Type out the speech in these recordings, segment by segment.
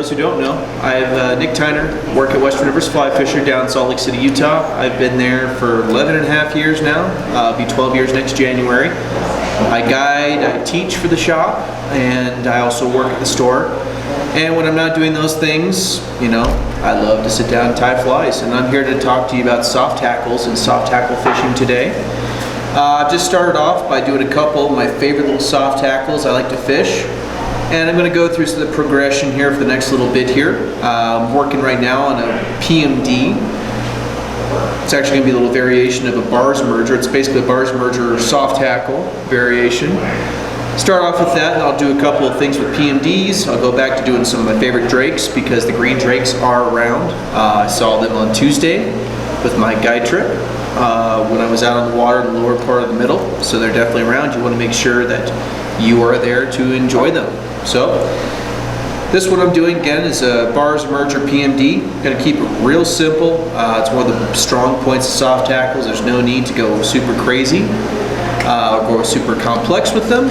those who don't know, I'm Nick Teynor, work at Western Rivers Fly Fisher down in Salt Lake City, Utah. I've been there for 11 and a half years now. I'll be 12 years next January. I guide, I teach for the shop, and I also work at the store. And when I'm not doing those things, you know, I love to sit down and tie flies. And I'm here to talk to you about soft tackles and soft tackle fishing today. I've just started off by doing a couple of my favorite little soft tackles I like to fish. And I'm going to go through the progression here for the next little bit here. I'm working right now on a PMD. It's actually going to be a little variation of a bars merger. It's basically a bars merger soft tackle variation. Start off with that, and I'll do a couple of things with PMDs. I'll go back to doing some of my favorite drakes because the green drakes are around. I saw them on Tuesday with my guide trip when I was out on the water in the lower part of the middle. So they're definitely around. You want to make sure that you are there to enjoy them. So this one I'm doing again is a bars merger PMD. I'm going to keep it real simple. It's one of the strong points of soft tackles. There's no need to go super crazy or go super complex with them.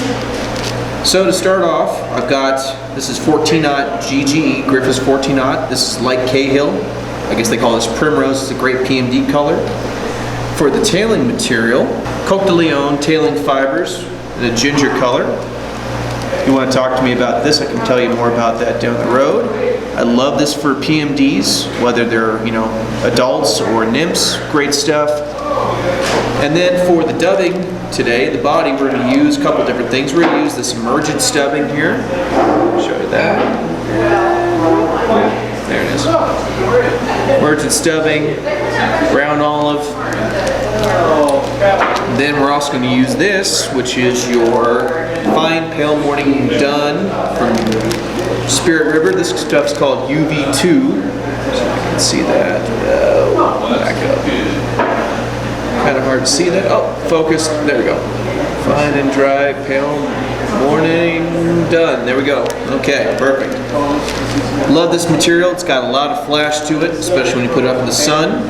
So to start off, I've got, this is 14-aught GGE, Griffiths 14-aught. This is light Cahill. I guess they call this Primrose. It's a great PMD color. For the tailing material, Coq de Leon tailing fibers in a ginger color. If you want to talk to me about this, I can tell you more about that down the road. I love this for PMDs, whether they're, you know, adults or nymphs, great stuff. And then for the dubbing today, the body, we're going to use a couple different things. We're going to use this emergent stubbing here. Show you that. There it is. Emergent stubbing, brown olive. Then we're also going to use this, which is your fine pale morning dun from Spirit River. This stuff's called UV2. So you can see that. Back up. Kind of hard to see that. Oh, focus. There we go. Fine and dry pale morning dun. There we go. Okay, perfect. Love this material. It's got a lot of flash to it, especially when you put it up in the sun.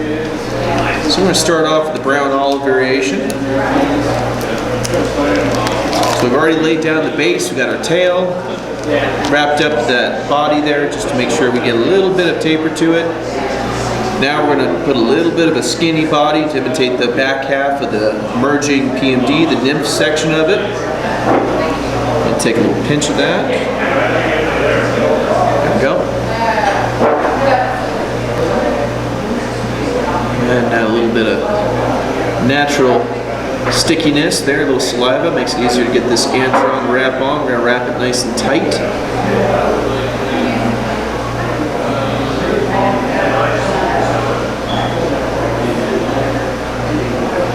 So I'm going to start off with the brown olive variation. So we've already laid down the base. We've got our tail, wrapped up that body there just to make sure we get a little bit of taper to it. Now we're going to put a little bit of a skinny body to imitate the back half of the merging PMD, the nymph section of it. I'll take a little pinch of that. There we go. And now a little bit of natural stickiness there, a little saliva, makes it easier to get this antron wrap on. We're going to wrap it nice and tight.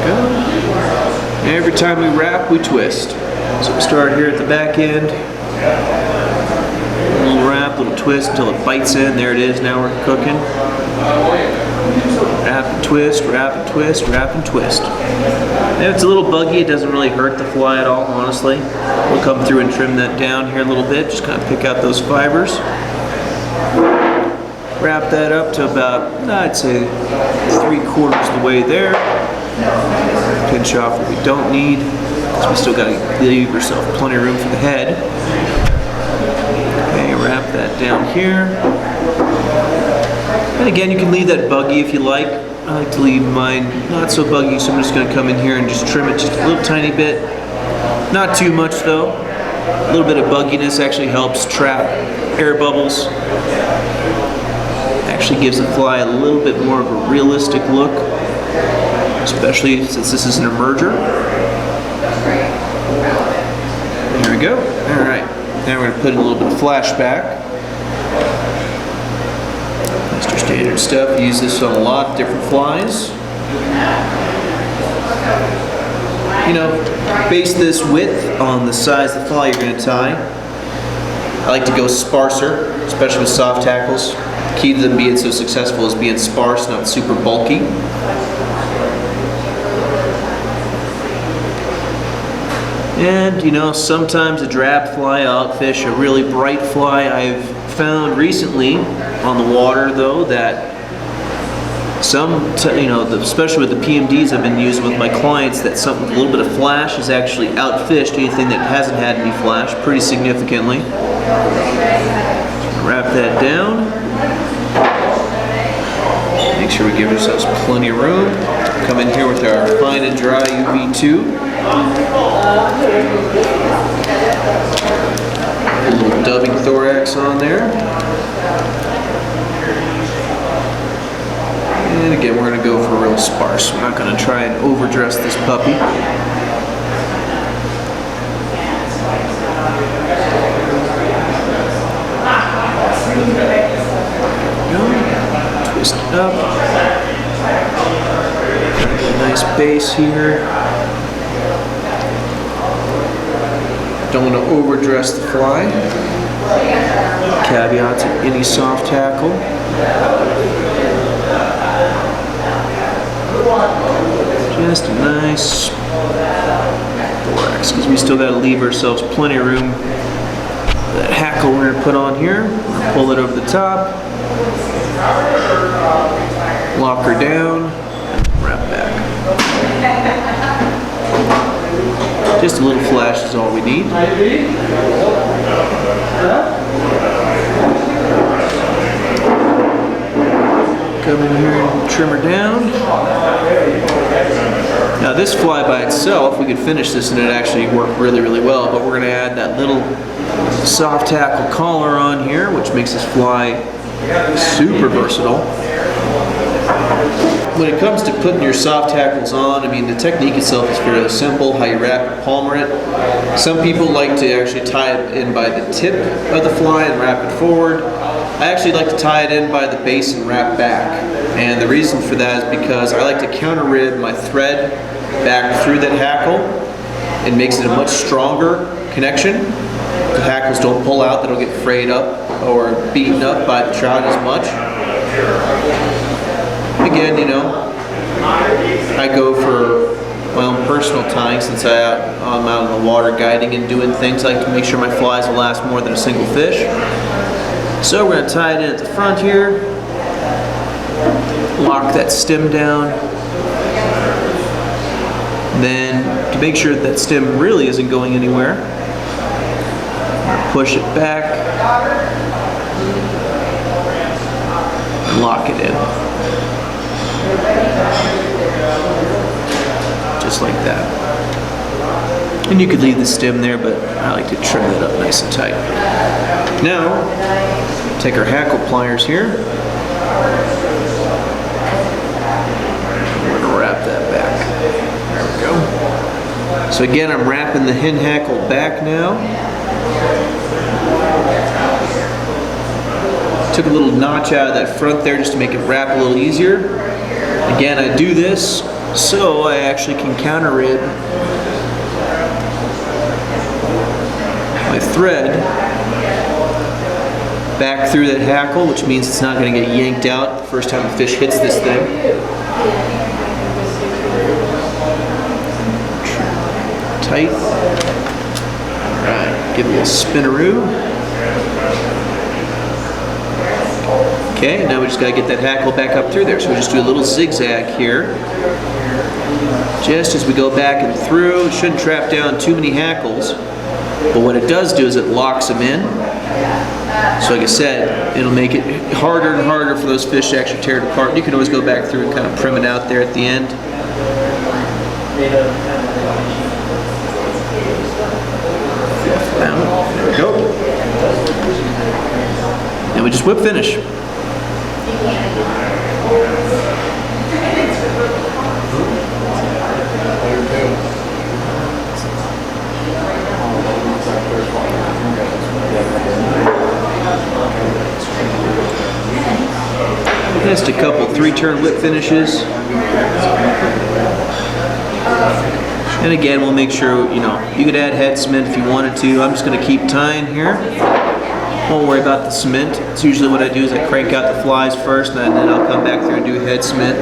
Good. And every time we wrap, we twist. So we start here at the back end. A little wrap, a little twist until it bites in. There it is, now we're cooking. Wrap and twist, wrap and twist, wrap and twist. If it's a little buggy, it doesn't really hurt the fly at all, honestly. We'll come through and trim that down here a little bit, just kind of pick out those fibers. Wrap that up to about, I'd say, 3/4 of the way there. Pinch off what we don't need, because we still got to leave yourself plenty of room for the head. Okay, wrap that down here. And again, you can leave that buggy if you like. I like to leave mine not so buggy, so I'm just going to come in here and just trim it just a little tiny bit. Not too much though. A little bit of bugginess actually helps trap air bubbles. Actually gives the fly a little bit more of a realistic look, especially since this is an emerger. There we go. All right. Now we're going to put in a little bit of flashback. Standard stuff. Use this on a lot of different flies. You know, base this width on the size of the fly you're going to tie. I like to go sparser, especially with soft tackles. The key to them being so successful is being sparse, not super bulky. And you know, sometimes a drab fly outfish a really bright fly. I've found recently on the water though that especially with the PMDs I've been using with my clients, that something with a little bit of flash has actually outfished anything that hasn't had any flash pretty significantly. Wrap that down. Make sure we give ourselves plenty of room. Come in here with our fine and dry UV2. A little dubbing thorax on there. And again, we're going to go for real sparse. We're not going to try and overdress this puppy. Twist it up. Nice base here. Don't want to overdress the fly. Caveat to any soft tackle. Just a nice thorax, because we still got to leave ourselves plenty of room for that hackle we're going to put on here. Pull it over the top. Lock her down. Wrap back. Just a little flash is all we need. Come in here and trim her down. Now this fly by itself, we could finish this and it actually worked really, really well, but we're going to add that little soft tackle collar on here, which makes this fly super versatile. When it comes to putting your soft tackles on, I mean, the technique itself is fairly simple, how you wrap and palmer it. Some people like to actually tie it in by the tip of the fly and wrap it forward. I actually like to tie it in by the base and wrap back. And the reason for that is because I like to counter rib my thread back through that hackle. It makes it a much stronger connection. The hackles don't pull out, they don't get frayed up or beaten up by the trout as much. Again, you know, I go for my own personal tying since I'm out in the water guiding and doing things. I like to make sure my flies will last more than a single fish. So we're going to tie it in at the front here, lock that stem down, then to make sure that stem really isn't going anywhere, push it back and lock it in. Just like that. And you could leave the stem there, but I like to trim that up nice and tight. Now, take our hackle pliers here. We're going to wrap that back. There we go. So again, I'm wrapping the hen hackle back now. Took a little notch out of that front there just to make it wrap a little easier. Again, I do this so I actually can counter rib my thread back through that hackle, which means it's not going to get yanked out the first time the fish hits this thing. Tight. Alright, give it a little spinaroo. Okay, now we just got to get that hackle back up through there. So we just do a little zigzag here. Just as we go back and through, it shouldn't trap down too many hackles. But what it does do is it locks them in. So like I said, it'll make it harder and harder for those fish to actually tear it apart. You can always go back through and kind of prim it out there at the end. There we go. And we just whip finish. Just a couple 3-turn whip finishes. And again, we'll make sure, you know, you could add head cement if you wanted to. I'm just going to keep tying here. Won't worry about the cement. It's usually what I do is I crank out the flies first, and then I'll come back through and do head cement.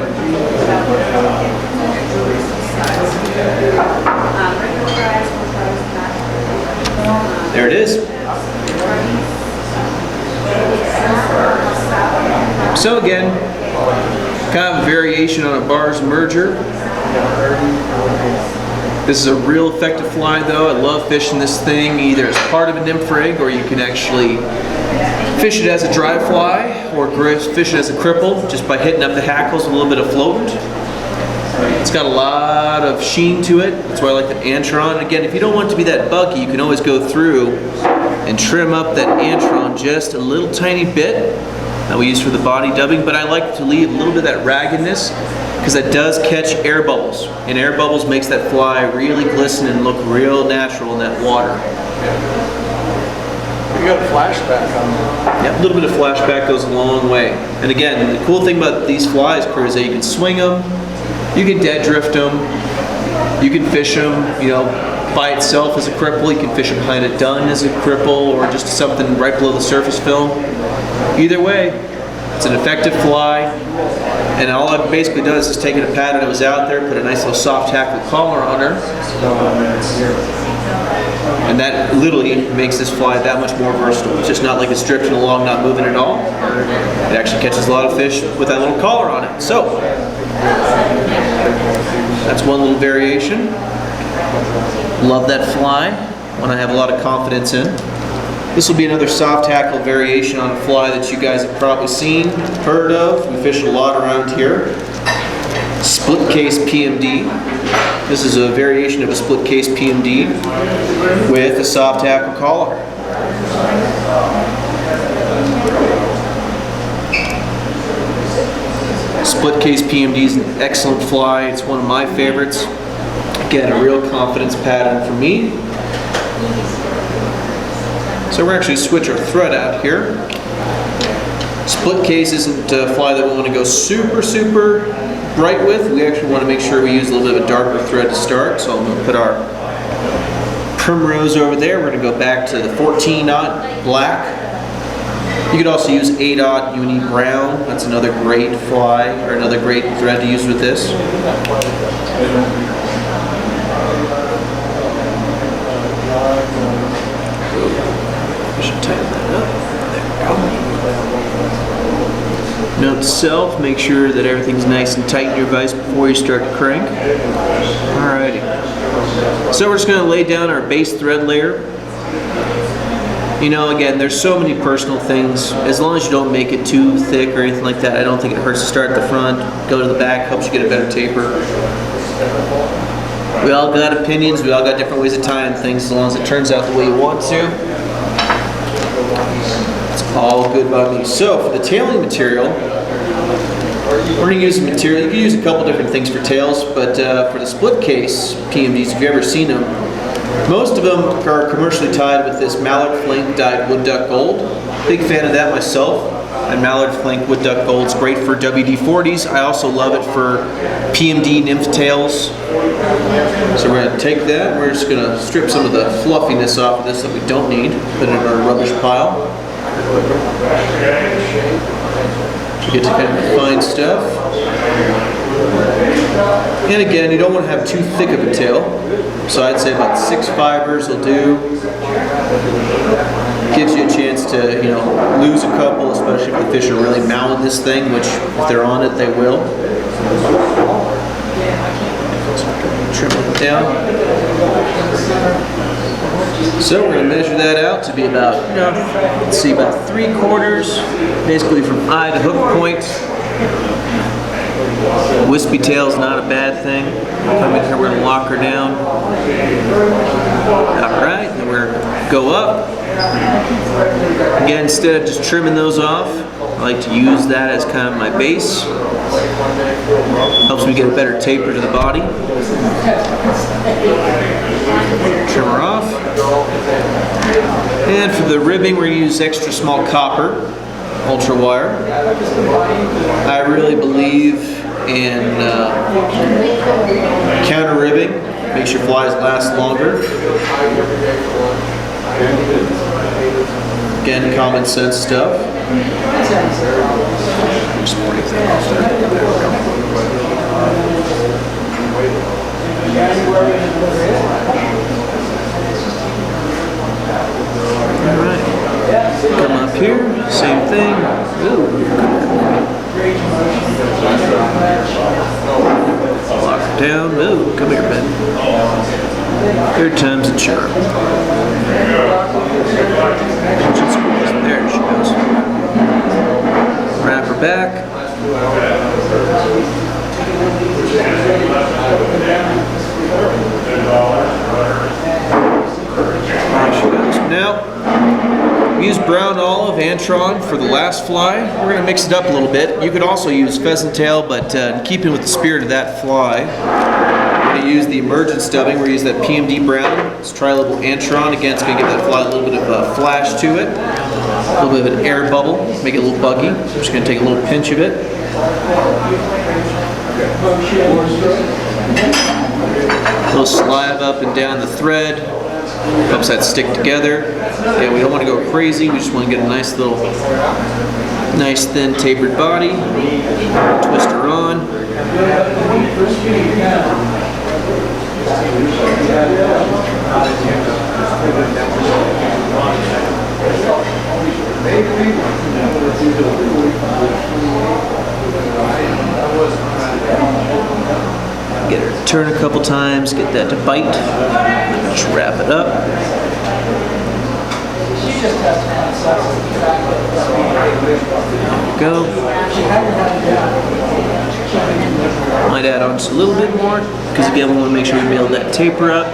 There it is. So again, kind of a variation on a bars merger. This is a real effective fly though. I love fishing this thing either as part of a nymph rig or you can actually Fish it as a dry fly or fish it as a cripple just by hitting up the hackles with a little bit of floatant. It's got a lot of sheen to it. That's why I like the antron. Again, if you don't want it to be that buggy, you can always go through and trim up that antron just a little tiny bit that we use for the body dubbing, but I like to leave a little bit of that raggedness because that does catch air bubbles, and air bubbles makes that fly really glisten and look real natural in that water. You got a flashback on that. Yeah, a little bit of flashback goes a long way. And again, the cool thing about these flies, crew, is that you can swing them, you can dead drift them, you can fish them, you know, by itself as a cripple, you can fish them behind a dun as a cripple, or just something right below the surface film. Either way, it's an effective fly, and all I've basically done is just taken a pattern that was out there, put a nice little soft hackle collar on her, and that literally makes this fly that much more versatile. It's just not like it's drifting along, not moving at all. It actually catches a lot of fish with that little collar on it. So, that's one little variation. Love that fly, one I have a lot of confidence in. This will be another soft hackle variation on a fly that you guys have probably seen, heard of. We fish a lot around here. Split case PMD. This is a variation of a split case PMD with a soft hackle collar. Split case PMD is an excellent fly. It's one of my favorites. Again, a real confidence pattern for me. So we're actually switch our thread out here. Split case isn't a fly that we want to go super bright with. We actually want to make sure we use a little bit of a darker thread to start. So I'm going to put our primrose over there. We're going to go back to the 14-aught black. You could also use 8-aught uni brown. That's another great fly, or another great thread to use with this. I should tighten that up. There we go. Note to self, make sure that everything's nice and tight in your vise before you start to crank. Alrighty. So we're just going to lay down our base thread layer. You know, again, there's so many personal things. As long as you don't make it too thick or anything like that, I don't think it hurts to start at the front, go to the back, helps you get a better taper. We all got opinions, we all got different ways of tying things. As long as it turns out the way you want to, it's all good by me. So for the tailing material, we're going to use material. You can use a couple different things for tails, but for the split case PMDs, if you've ever seen them, most of them are commercially tied with this mallard flank dyed wood duck gold. Big fan of that myself. And mallard flank wood duck gold is great for WD-40s. I also love it for PMD nymph tails. So we're going to take that and we're just going to strip some of the fluffiness off of this that we don't need. Put it in our rubbish pile. To get to kind of the fine stuff. And again, you don't want to have too thick of a tail. So I'd say about 6 fibers will do. Gives you a chance to, you know, lose a couple, especially if the fish are really mouthing this thing, which if they're on it, they will. Trim it down. So we're going to measure that out to be about, let's see, about 3/4, basically from eye to hook point. Wispy tail's not a bad thing. Come in here, we're going to lock her down. Alright, then we're going to go up. Again, instead of just trimming those off, I like to use that as kind of my base. Helps me get a better taper to the body. Trim her off. And for the ribbing, we're going to use extra small copper, ultra wire. I really believe in counter ribbing. Makes your flies last longer. Again, common sense stuff. Just break that off there. There we go. Alright. Come up here, same thing. Ooh. Lock her down. Ooh, come here, Ben. Third time's a charm. There she goes. Now, we use brown olive Antron for the last fly. We're going to mix it up a little bit. You could also use pheasant tail, but in keeping with the spirit of that fly, we're going to use the emergent stubbing. We're going to use that PMD brown. Let's try a little Antron. Again, it's going to give that fly a little bit of a flash to it. A little bit of an air bubble, make it a little buggy. I'm just going to take a little pinch of it. A little saliva up and down the thread. Helps that stick together. Yeah, we don't want to go crazy. We just want to get a nice little, nice thin tapered body. Twist her on. Get her to turn a couple times, get that to bite. Just wrap it up. There we go. Might add on just a little bit more, because again, we want to make sure we build that taper up.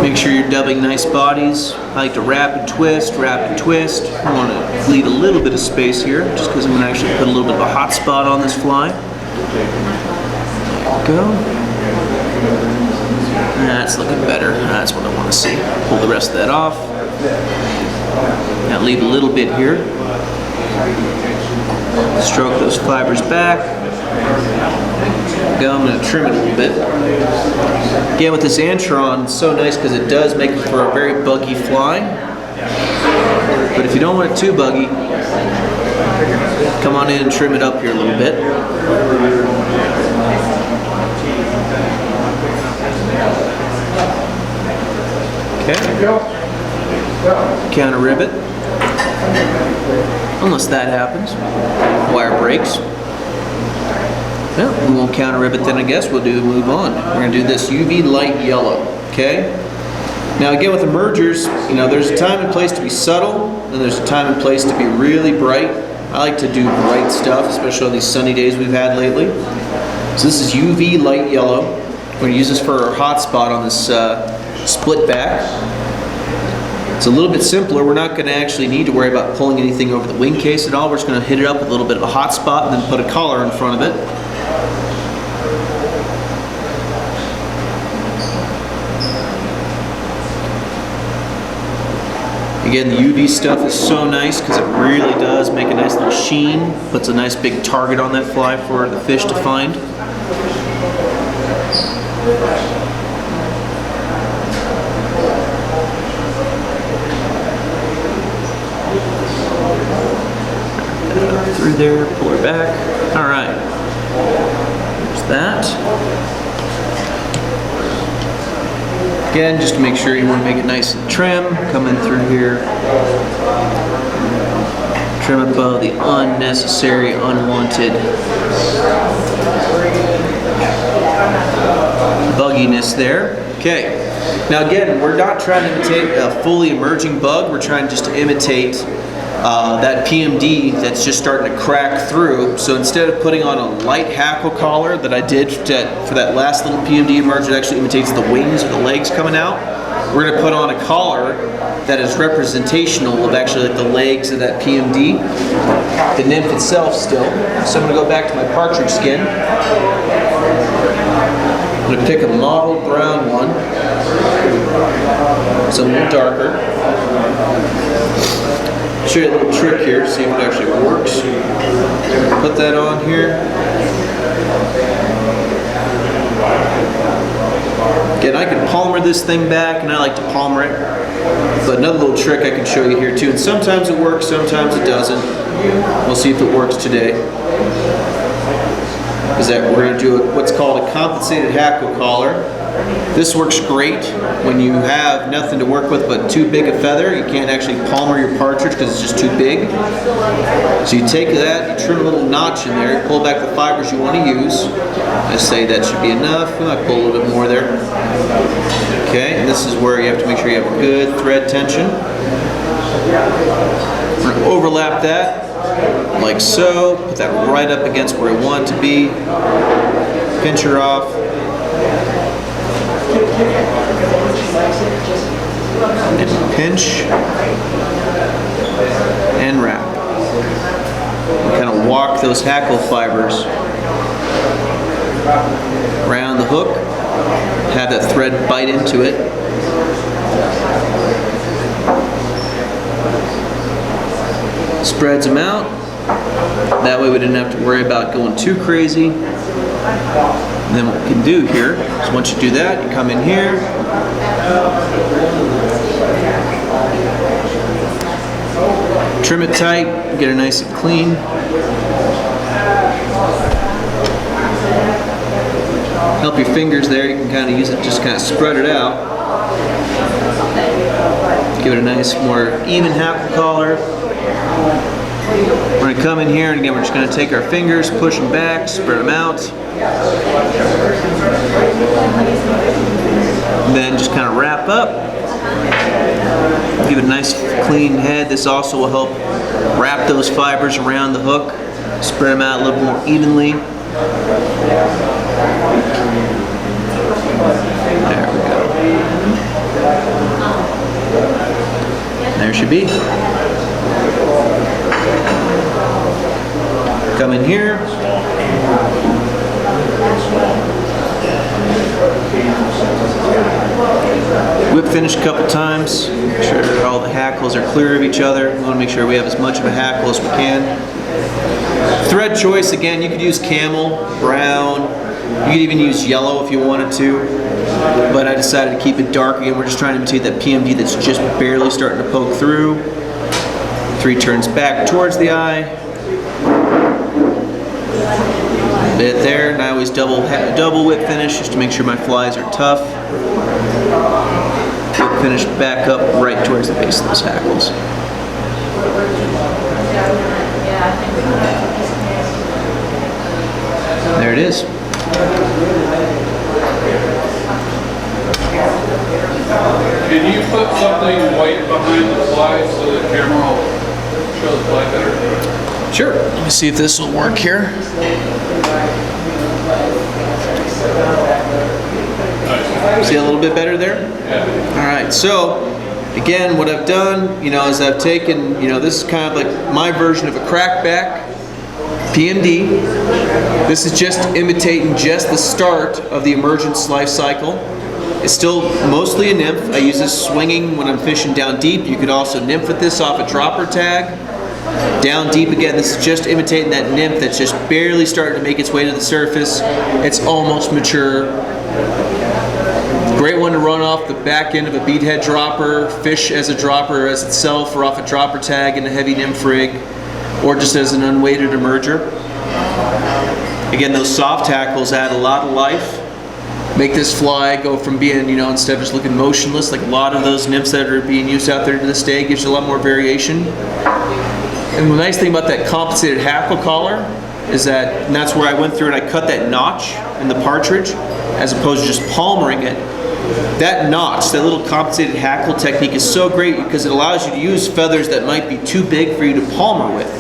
Make sure you're dubbing nice bodies. I like to wrap and twist, wrap and twist. I want to leave a little bit of space here, just because I'm going to actually put a little bit of a hot spot on this fly. There we go. That's looking better. That's what I want to see. Pull the rest of that off. Now leave a little bit here. Stroke those fibers back. Go, I'm going to trim it a little bit. Again, with this Antron, it's so nice because it does make it for a very buggy fly. But if you don't want it too buggy, come on in and trim it up here a little bit. Okay. Counter rivet. Unless that happens. Wire breaks. Well, we won't counter rivet then, I guess. We'll move on. We're going to do this UV light yellow, okay? Now again, with the mergers, you know, there's a time and place to be subtle, and there's a time and place to be really bright. I like to do bright stuff, especially on these sunny days we've had lately. So this is UV light yellow. We're going to use this for our hot spot on this split back. It's a little bit simpler. We're not going to actually need to worry about pulling anything over the wing case at all. We're just going to hit it up with a little bit of a hot spot and then put a collar in front of it. Again, the UV stuff is so nice because it really does make a nice little sheen, puts a nice big target on that fly for the fish to find. Through there, pull her back. All right, there's that. Again, just to make sure you want to make it nice and trim, come in through here. Trim up all the unnecessary, unwanted bugginess there. Okay. Now again, we're not trying to imitate a fully emerging bug. We're trying just to imitate that PMD that's just starting to crack through. So instead of putting on a light hackle collar that I did for that last little PMD emerge that actually imitates the wings or the legs coming out, we're going to put on a collar that is representational of actually like the legs of that PMD, the nymph itself still. So I'm going to go back to my partridge skin. I'm going to pick a mottled brown one, so a little darker. Show you a little trick here, see if it actually works. Put that on here. Again, I can palmer this thing back, and I like to palmer it. But another little trick I can show you here too, and sometimes it works, sometimes it doesn't. We'll see if it works today. Is that we're going to do what's called a compensated hackle collar. This works great when you have nothing to work with but too big a feather. You can't actually palmer your partridge because it's just too big. So you take that, you trim a little notch in there, pull back the fibers you want to use. I say that should be enough. We might pull a little bit more there. Okay, and this is where you have to make sure you have good thread tension. We're going to overlap that like so. Put that right up against where we want it to be. Pinch her off. And pinch and wrap. And kind of walk those hackle fibers around the hook. Have that thread bite into it. Spreads them out. That way we didn't have to worry about going too crazy. And then what we can do here is once you do that, you come in here. Trim it tight, get it nice and clean. Help your fingers there, you can kind of use it, just kind of spread it out. Give it a nice, more even hackle collar. We're going to come in here and again we're just going to take our fingers, push them back, spread them out. And then just kind of wrap up. Give it a nice clean head. This also will help wrap those fibers around the hook. Spread them out a little more evenly. There we go. There should be. Come in here. Whip finish a couple times. Make sure all the hackles are clear of each other. We want to make sure we have as much of a hackle as we can. Thread choice, again, you could use camel, brown. You could even use yellow if you wanted to. But I decided to keep it dark. Again, we're just trying to imitate that PMD that's just barely starting to poke through. 3 turns back towards the eye. A bit there, and I always double whip finish just to make sure my flies are tough. Whip finish back up right towards the base of those hackles. There it is. Can you put something white behind the fly so the camera will show the fly better? Sure. Let me see if this will work here. See a little bit better there? Yeah. All right, so again, what I've done, is I've taken, this is kind of like my version of a crackback PMD. This is just imitating just the start of the emergence life cycle. It's still mostly a nymph. I use this swinging when I'm fishing down deep. You could also nymph with this off a dropper tag. Down deep again, this is just imitating that nymph that's just barely starting to make its way to the surface. It's almost mature. Great one to run off the back end of a beadhead dropper, fish as a dropper as itself, or off a dropper tag in a heavy nymph rig, or just as an unweighted emerger. Again, those soft hackles add a lot of life. Make this fly go from being, instead of just looking motionless, like a lot of those nymphs that are being used out there to this day, gives you a lot more variation. And the nice thing about that compensated hackle collar is that, and that's where I went through and I cut that notch in the partridge, as opposed to just palmering it. That notch, that little compensated hackle technique is so great because it allows you to use feathers that might be too big for you to palmer with.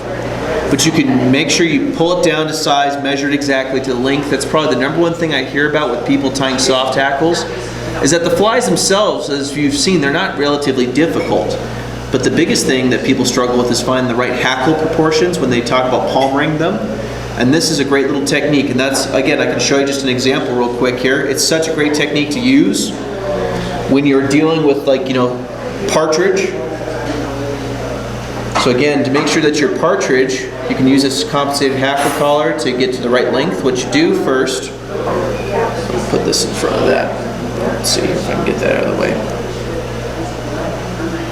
But you can make sure you pull it down to size, measure it exactly to the length. That's probably the number one thing I hear about with people tying soft hackles, is that the flies themselves, as you've seen, they're not relatively difficult. But the biggest thing that people struggle with is finding the right hackle proportions when they talk about palmering them. And this is a great little technique, and that's, again, I can show you just an example real quick here. It's such a great technique to use when you're dealing with, like, partridge. So again, to make sure that your partridge, you can use this compensated hackle collar to get to the right length. What you do first, I'll put this in front of that. Let's see if I can get that out of the way.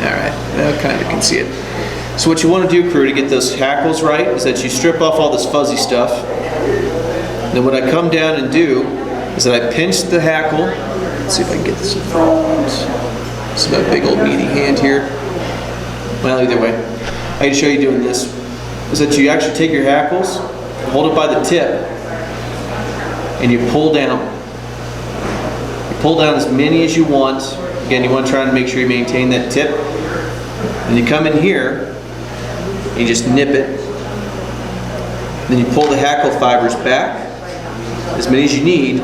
All right, I kind of can see it. So what you want to do, crew, to get those hackles right is that you strip off all this fuzzy stuff. Then what I come down and do is that I pinch the hackle Let's see if I can get this in front. This is my big old meaty hand here. Well, either way, I can show you doing this. Is that you actually take your hackles, hold it by the tip, and you pull down. You pull down as many as you want. Again, you want to try to make sure you maintain that tip. And you come in here, and you just nip it. Then you pull the hackle fibers back, as many as you need.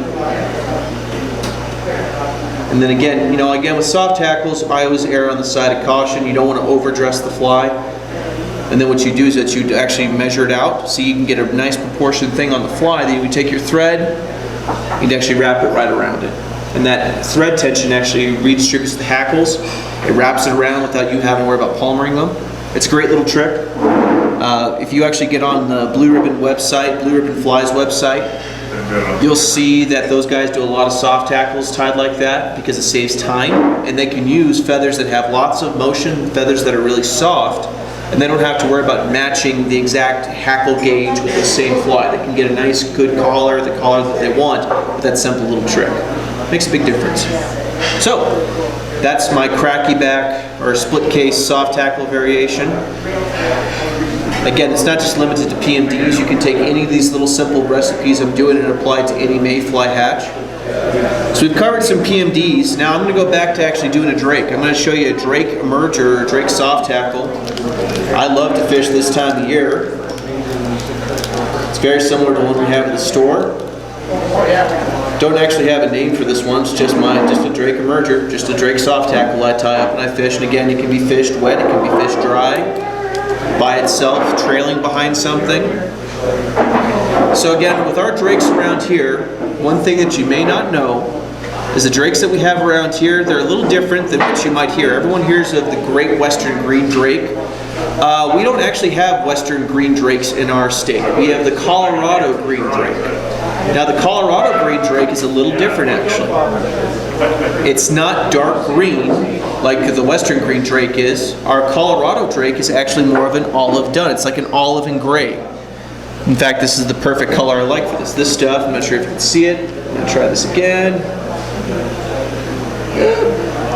And then again, again with soft hackles, I always err on the side of caution. You don't want to overdress the fly. And then what you do is that you actually measure it out so you can get a nice proportioned thing on the fly. Then you would take your thread, you'd actually wrap it right around it. And that thread tension actually redistributes the hackles. It wraps it around without you having to worry about palmering them. It's a great little trick. If you actually get on the Blue Ribbon website, Blue Ribbon Flies website, you'll see that those guys do a lot of soft hackles tied like that because it saves time, and they can use feathers that have lots of motion, feathers that are really soft, and they don't have to worry about matching the exact hackle gauge with the same fly. They can get a nice good collar, the collar that they want, with that simple little trick. Makes a big difference. So, that's my cracky back or split case soft hackle variation. Again, it's not just limited to PMDs. You can take any of these little simple recipes I'm doing and apply it to any mayfly hatch. So we've covered some PMDs. Now I'm going to go back to actually doing a drake. I'm going to show you a drake emerger or drake soft tackle. I love to fish this time of year. It's very similar to one we have in the store. Don't actually have a name for this one. It's just a drake emerger, just a drake soft tackle I tie up and I fish. And again, it can be fished wet, it can be fished dry, by itself, trailing behind something. So again, with our drakes around here, one thing that you may not know is the drakes that we have around here, they're a little different than what you might hear. Everyone hears of the great western green drake. We don't actually have western green drakes in our state. We have the Colorado green drake. Now the Colorado green drake is a little different actually. It's not dark green like the western green drake is. Our Colorado drake is actually more of an olive dun. It's like an olive and gray. In fact, this is the perfect color I like for this. This stuff, I'm not sure if you can see it. I'm going to try this again.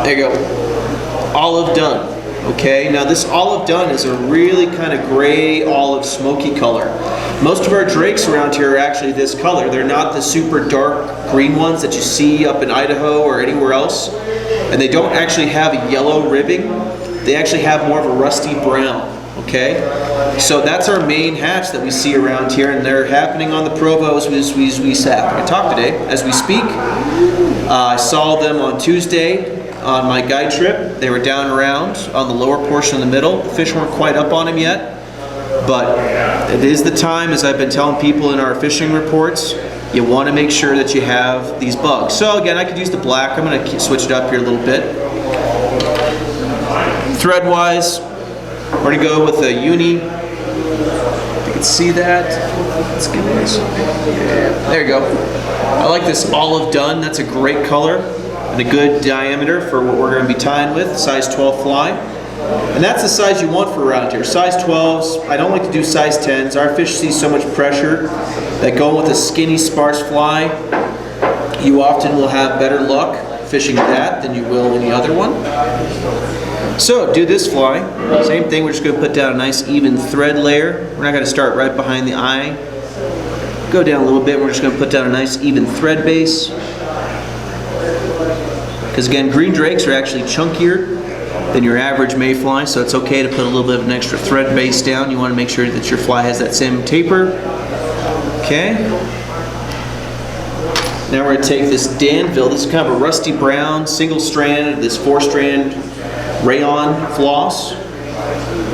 There you go. Olive dun. Okay, now this olive dun is a really kind of gray, olive, smoky color. Most of our drakes around here are actually this color. They're not the super dark green ones that you see up in Idaho or anywhere else. And they don't actually have a yellow ribbing. They actually have more of a rusty brown. Okay, so that's our main hatch that we see around here, and they're happening on the Provo as we talk today, as we speak. I saw them on Tuesday on my guide trip. They were down around on the lower portion of the middle. The fish weren't quite up on them yet, but it is the time, as I've been telling people in our fishing reports, you want to make sure that you have these bugs. So again, I could use the black. I'm going to switch it up here a little bit. Thread-wise, we're going to go with a uni. You can see that. Let's get this. Yeah, there you go. I like this olive dun. That's a great color and a good diameter for what we're going to be tying with. Size 12 fly. And that's the size you want for around here. Size 12s. I don't like to do size 10s. Our fish see so much pressure that going with a skinny, sparse fly, you often will have better luck fishing that than you will any other one. So do this fly, same thing, we're just going to put down a nice even thread layer. We're not going to start right behind the eye. Go down a little bit, we're just going to put down a nice even thread base. Because again, green drakes are actually chunkier than your average mayfly, so it's okay to put a little bit of an extra thread base down. You want to make sure that your fly has that same taper. Okay. Now we're going to take this Danville, this is kind of a rusty brown, single strand, this 4-strand rayon floss.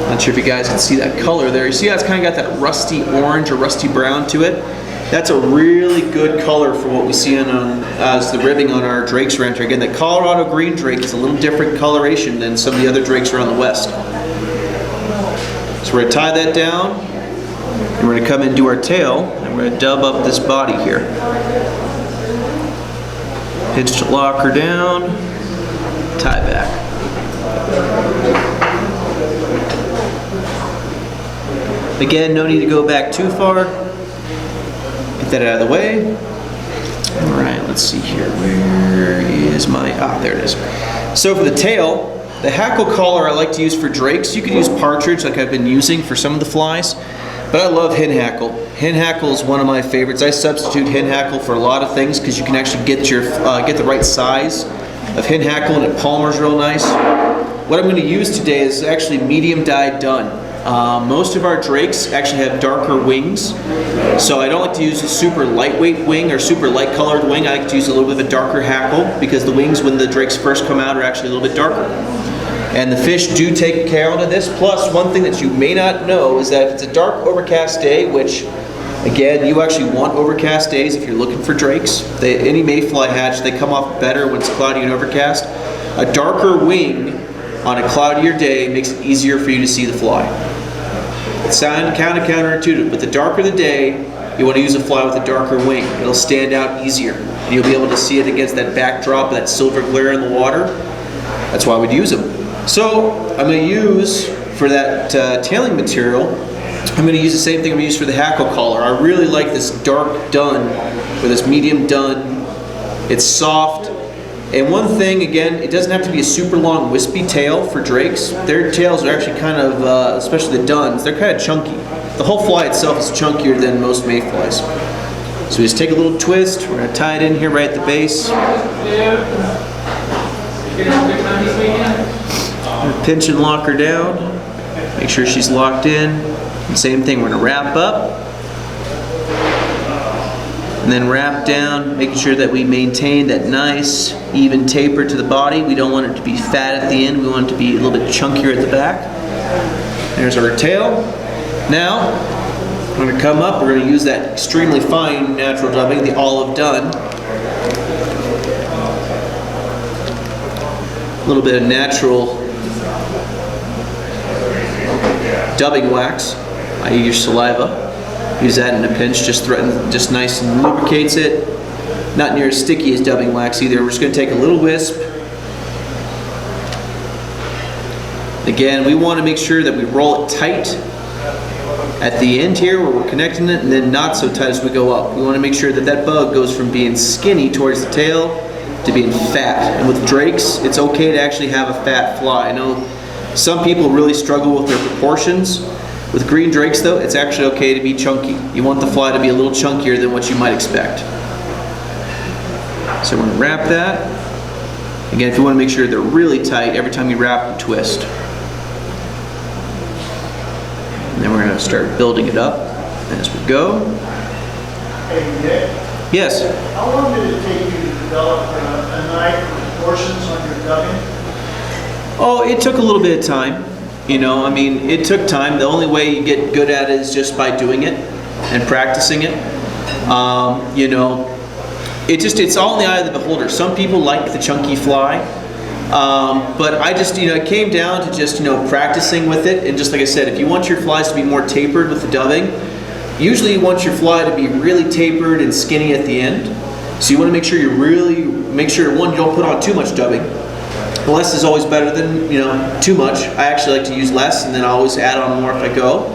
Not sure if you guys can see that color there. You see how it's kind of got that rusty orange or rusty brown to it? That's a really good color for what we see on as the ribbing on our drakes around here. Again, the Colorado green drake is a little different coloration than some of the other drakes around the west. So we're going to tie that down, and we're going to come and do our tail, and we're going to dub up this body here. Hitch to lock her down, tie back. Again, no need to go back too far. Get that out of the way. All right, let's see here. Where is my, there it is. So for the tail, the hackle collar I like to use for drakes. You could use partridge like I've been using for some of the flies, but I love hen hackle. Hen hackle is one of my favorites. I substitute hen hackle for a lot of things because you can actually get the right size of hen hackle and it palmers real nice. What I'm going to use today is actually medium dyed dun. Most of our drakes actually have darker wings, so I don't like to use a super lightweight wing or super light colored wing. I like to use a little bit of a darker hackle because the wings when the drakes first come out are actually a little bit darker. And the fish do take care of this. Plus, one thing that you may not know is that if it's a dark overcast day, which again, you actually want overcast days if you're looking for drakes. Any mayfly hatch, they come off better when it's cloudy and overcast. A darker wing on a cloudier day makes it easier for you to see the fly. It sounds kind of counterintuitive, but the darker the day, you want to use a fly with a darker wing. It'll stand out easier. And you'll be able to see it against that backdrop, that silver glare in the water. That's why we'd use them. So I'm going to use, for that tailing material, I'm going to use the same thing I'm going to use for the hackle collar. I really like this dark dun, or this medium dun. It's soft. And one thing, again, it doesn't have to be a super long wispy tail for drakes. Their tails are actually kind of, especially the duns, they're kind of chunky. The whole fly itself is chunkier than most mayflies. So we just take a little twist. We're going to tie it in here right at the base. Pinch and lock her down. Make sure she's locked in. And same thing, we're going to wrap up. And then wrap down, making sure that we maintain that nice, even taper to the body. We don't want it to be fat at the end. We want it to be a little bit chunkier at the back. There's our tail. Now, we're going to come up. We're going to use that extremely fine natural dubbing, the olive dun. A little bit of natural dubbing wax, i.e. your saliva. Use that in a pinch, just nice and lubricates it. Not near as sticky as dubbing wax either. We're just going to take a little wisp. Again, we want to make sure that we roll it tight at the end here where we're connecting it, and then not so tight as we go up. We want to make sure that that bug goes from being skinny towards the tail to being fat. And with drakes, it's okay to actually have a fat fly. I know some people really struggle with their proportions. With green drakes though, it's actually okay to be chunky. You want the fly to be a little chunkier than what you might expect. So we're going to wrap that. Again, if you want to make sure they're really tight, every time you wrap and twist. And then we're going to start building it up as we go. Hey, Nick? Yes? How long did it take you to develop a knife proportions on your dubbing? Oh, it took a little bit of time. You know, I mean, it took time. The only way you get good at it is just by doing it and practicing it. You know, it's all in the eye of the beholder. Some people like the chunky fly, but I just, you know, it came down to just, you know, practicing with it. And just like I said, if you want your flies to be more tapered with the dubbing, usually you want your fly to be really tapered and skinny at the end. So you want to make sure one, you don't put on too much dubbing. Less is always better than, you know, too much. I actually like to use less, and then I always add on more if I go.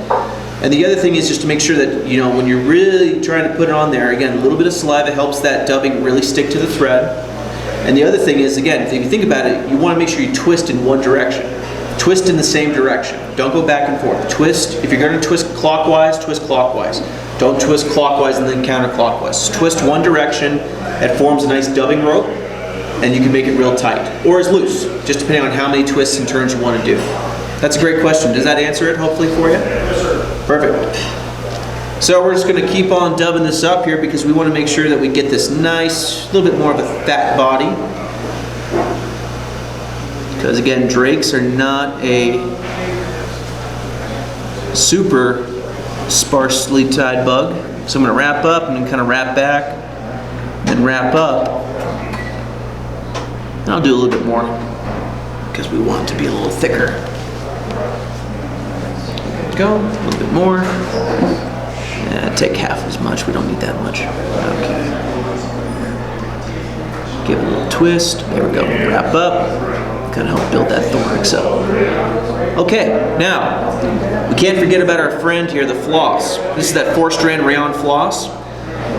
And the other thing is just to make sure that, you know, when you're really trying to put it on there, again, a little bit of saliva helps that dubbing really stick to the thread. And the other thing is, again, if you think about it, you want to make sure you twist in one direction. Twist in the same direction. Don't go back and forth. Twist, if you're going to twist clockwise, twist clockwise. Don't twist clockwise and then counterclockwise. Just twist one direction. It forms a nice dubbing rope. And you can make it real tight, or as loose, just depending on how many twists and turns you want to do. That's a great question. Does that answer it, hopefully, for you? Yes, sir. Perfect. So we're just going to keep on dubbing this up here because we want to make sure that we get this nice, little bit more of a fat body. Because again, drakes are not a super sparsely tied bug. So I'm going to wrap up and then kind of wrap back, then wrap up. And I'll do a little bit more because we want it to be a little thicker. There we go, a little bit more. Take half as much, we don't need that much. Okay. Give it a little twist, there we go, wrap up. Kind of help build that thorax up. Okay, now, we can't forget about our friend here, the floss. This is that 4-strand rayon floss.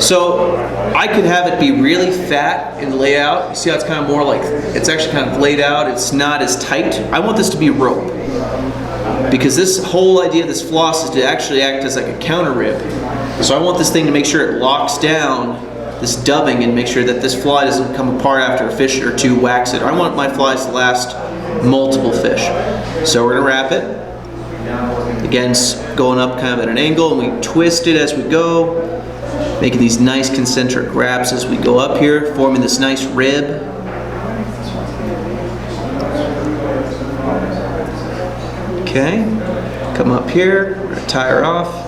So I could have it be really fat and lay out. You see how it's kind of more like, it's actually kind of laid out. It's not as tight. I want this to be rope. Because this whole idea of this floss is to actually act as like a counter rib. So I want this thing to make sure it locks down this dubbing and make sure that this fly doesn't come apart after a fish or two whacks it. I want my flies to last multiple fish. So we're gonna wrap it. Again, going up kind of at an angle, and we twist it as we go, making these nice concentric wraps as we go up here, forming this nice rib. Okay, come up here, we're gonna tie her off.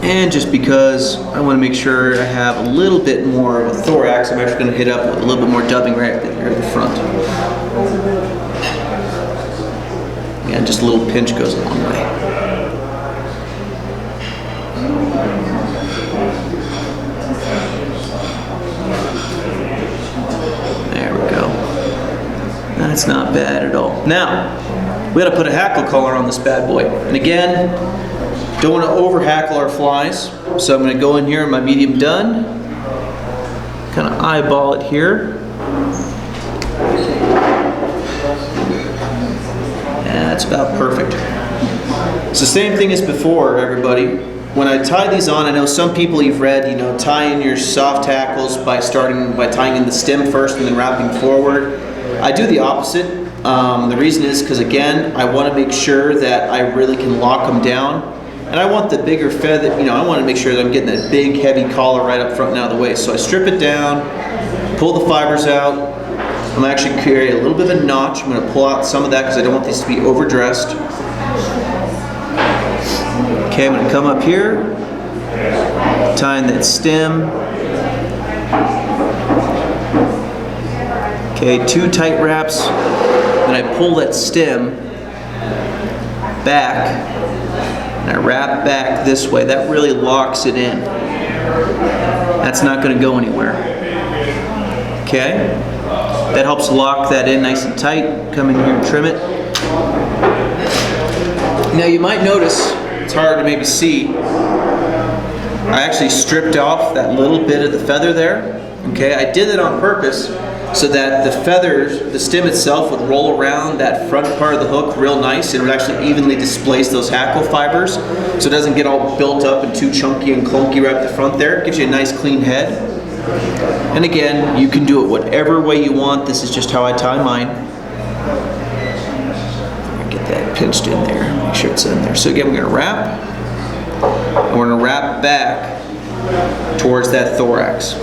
And just because I want to make sure I have a little bit more of a thorax, I'm actually going to hit up with a little bit more dubbing right here at the front. Again, just a little pinch goes a long way. There we go. That's not bad at all. Now, we got to put a hackle collar on this bad boy. And again, don't want to over hackle our flies. So I'm going to go in here in my medium done. Kind of eyeball it here. And that's about perfect. It's the same thing as before, everybody. When I tie these on, I know some people you've read, you know, tie in your soft hackles by tying in the stem first and then wrapping forward. I do the opposite. The reason is because, again, I want to make sure that I really can lock them down. And I want the bigger feather, you know, I want to make sure that I'm getting that big heavy collar right up front and out of the way. So I strip it down, pull the fibers out. I'm actually create a little bit of a notch. I'm going to pull out some of that because I don't want these to be overdressed. Okay, I'm going to come up here, tying that stem. Okay, 2 tight wraps. Then I pull that stem back. And I wrap back this way. That really locks it in. That's not going to go anywhere. Okay? That helps lock that in nice and tight. Come in here and trim it. Now you might notice, it's hard to maybe see, I actually stripped off that little bit of the feather there. Okay? I did it on purpose so that the feathers, the stem itself would roll around that front part of the hook real nice. It would actually evenly displace those hackle fibers so it doesn't get all built up and too chunky and clunky right at the front there. It gives you a nice clean head. And again, you can do it whatever way you want. This is just how I tie mine. Get that pinched in there, make sure it's in there. So again, we're gonna wrap, and we're gonna wrap back towards that thorax.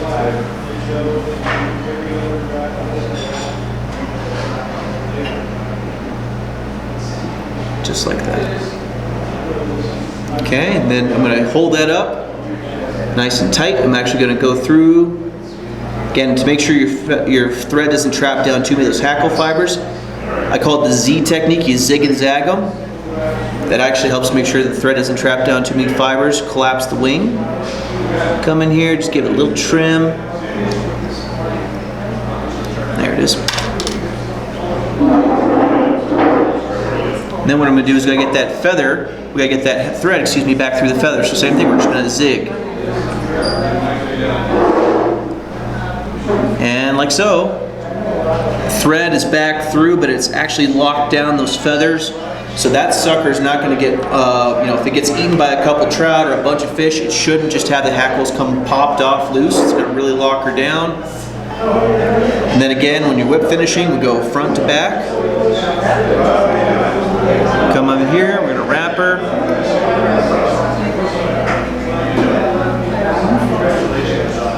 Just like that. Okay, and then I'm going to hold that up nice and tight. I'm actually going to go through, again, to make sure your thread doesn't trap down too many of those hackle fibers. I call it the Z technique. You zig and zag them. That actually helps make sure the thread doesn't trap down too many fibers, collapse the wing. Come in here, just give it a little trim. There it is. And then what I'm going to do is get that feather, we got to get that thread, excuse me, back through the feather. So same thing, we're just going to zig. And like so, thread is back through, but it's actually locked down those feathers. So that sucker's not going to get, you know, if it gets eaten by a couple trout or a bunch of fish, it shouldn't just have the hackles come popped off loose. It's going to really lock her down. And then again, when you're whip finishing, we go front to back. Come over here, we're going to wrap her.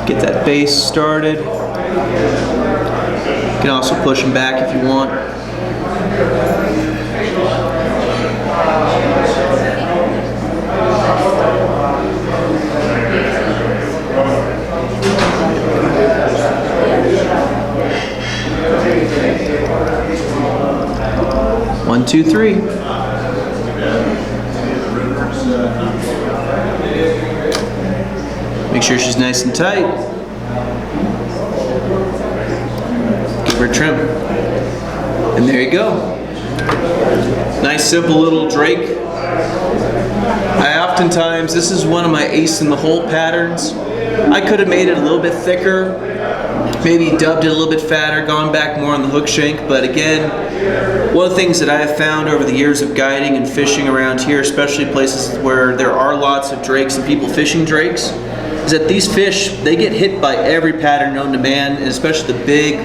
Get that base started. You can also push them back if you want. One, two, three. Make sure she's nice and tight. Give her a trim. And there you go. Nice simple little drake I oftentimes, this is one of my ace in the hole patterns. I could have made it a little bit thicker, maybe dubbed it a little bit fatter, gone back more on the hook shank, but again, one of the things that I have found over the years of guiding and fishing around here, especially places where there are lots of drakes and people fishing drakes, is that these fish, they get hit by every pattern known to man, and especially the big,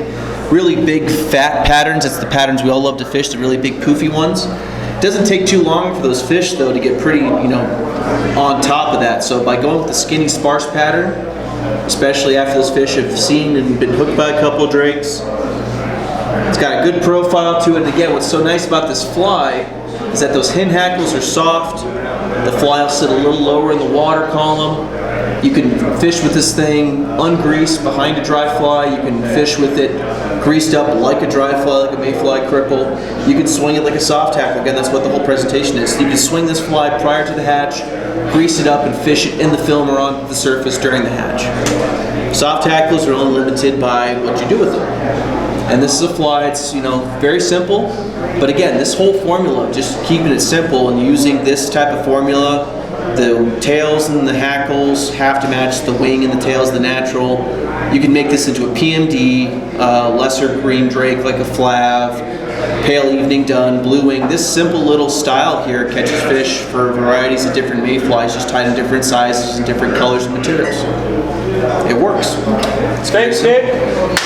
really big fat patterns. It's the patterns we all love to fish, the really big poofy ones. It doesn't take too long for those fish though to get pretty, on top of that. So by going with the skinny sparse pattern, especially after those fish have seen and been hooked by a couple of drakes, it's got a good profile to it. And again, what's so nice about this fly is that those hen hackles are soft. The fly will sit a little lower in the water column. You can fish with this thing ungreased behind a dry fly. You can fish with it greased up like a dry fly, like a mayfly cripple. You can swing it like a soft hackle. Again, that's what the whole presentation is. You can swing this fly prior to the hatch, grease it up, and fish it in the film or on the surface during the hatch. Soft hackles are only limited by what you do with them. And this is a fly, it's very simple, but again, this whole formula, just keeping it simple and using this type of formula, the tails and the hackles have to match the wing and the tails, the natural. You can make this into a PMD, lesser green drake like a flav, pale evening dun, blue wing. This simple little style here catches fish for varieties of different mayflies, just tied in different sizes and different colors and materials. It works. Thanks, Nick.